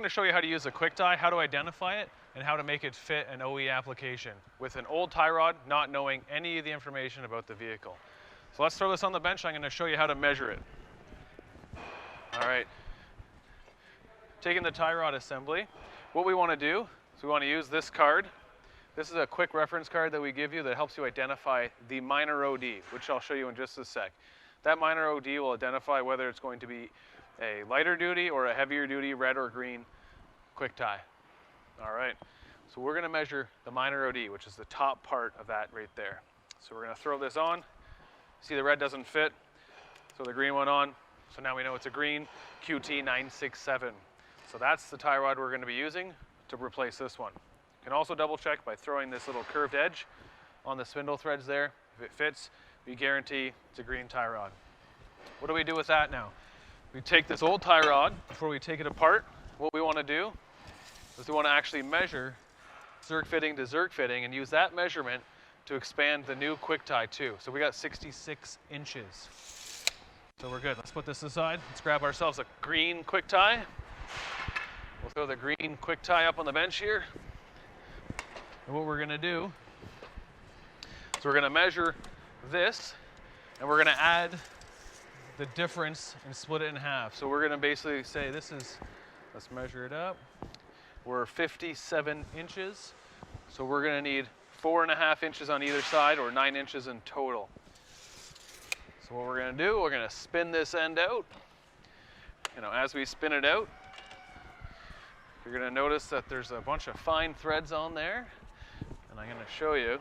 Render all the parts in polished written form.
to show you how to use a QwikTie, how to identify it, and how to make it fit an OE application with an old tie rod, not knowing any of the information about the vehicle. So let's throw this on the bench. I'm going to show you how to measure it. All right. Taking the tie rod assembly, what we want to do is we want to use this card. This is a quick reference card that we give you that helps you identify the minor OD, which I'll show you in just a sec. That minor OD will identify whether it's going to be a lighter duty or a heavier duty red or green QwikTie. All right, so we're going to measure the minor OD, which is the top part of that right there. So we're going to throw this on. See, the red doesn't fit, so the green one on. So now we know it's a green QT967. So that's the tie rod we're going to be using to replace this one. You can also double check by throwing this little curved edge on the spindle threads there. If it fits, we guarantee it's a green tie rod. What do we do with that now? We take this old tie rod, before we take it apart, what we want to do is we want to actually measure zerk fitting to zerk fitting and use that measurement to expand the new QwikTie too. So we got 66 inches. So we're good. Let's put this aside. Let's grab ourselves a green QwikTie. We'll throw the green QwikTie up on the bench here. And what we're going to do is we're going to measure this, and we're going to add the difference and split it in half. So we're going to basically say this is, let's measure it up. We're 57 inches. So we're going to need 4.5 inches on either side, or 9 inches in total. So what we're going to do, we're going to spin this end out. You know, as we spin it out, you're going to notice that there's a bunch of fine threads on there. And I'm going to show you,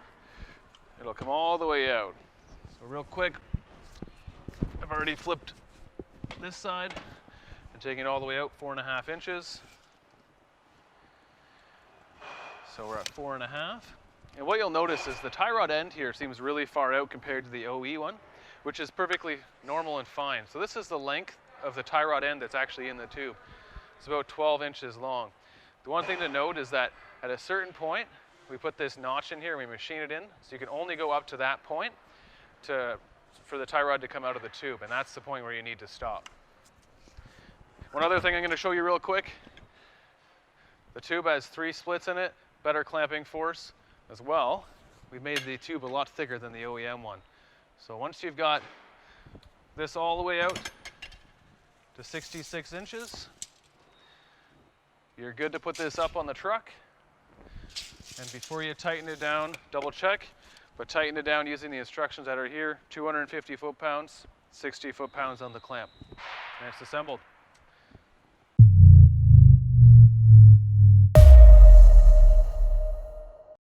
it'll come all the way out. So real quick, I've already flipped this side and taken it all the way out 4.5 inches. So we're at 4.5. And what you'll notice is the tie rod end here seems really far out compared to the OE one, which is perfectly normal and fine. So this is the length of the tie rod end that's actually in the tube. It's about 12 inches long. The one thing to note is that at a certain point, we put this notch in here and we machine it in, so you can only go up to that point for the tie rod to come out of the tube, and that's the point where you need to stop. One other thing I'm going to show you real quick. The tube has 3 splits in it, better clamping force as well. We've made the tube a lot thicker than the OEM one. So once you've got this all the way out to 66 inches, you're good to put this up on the truck. And before you tighten it down, double check, but tighten it down using the instructions that are here, 250 foot-pounds, 60 foot-pounds on the clamp. And it's assembled.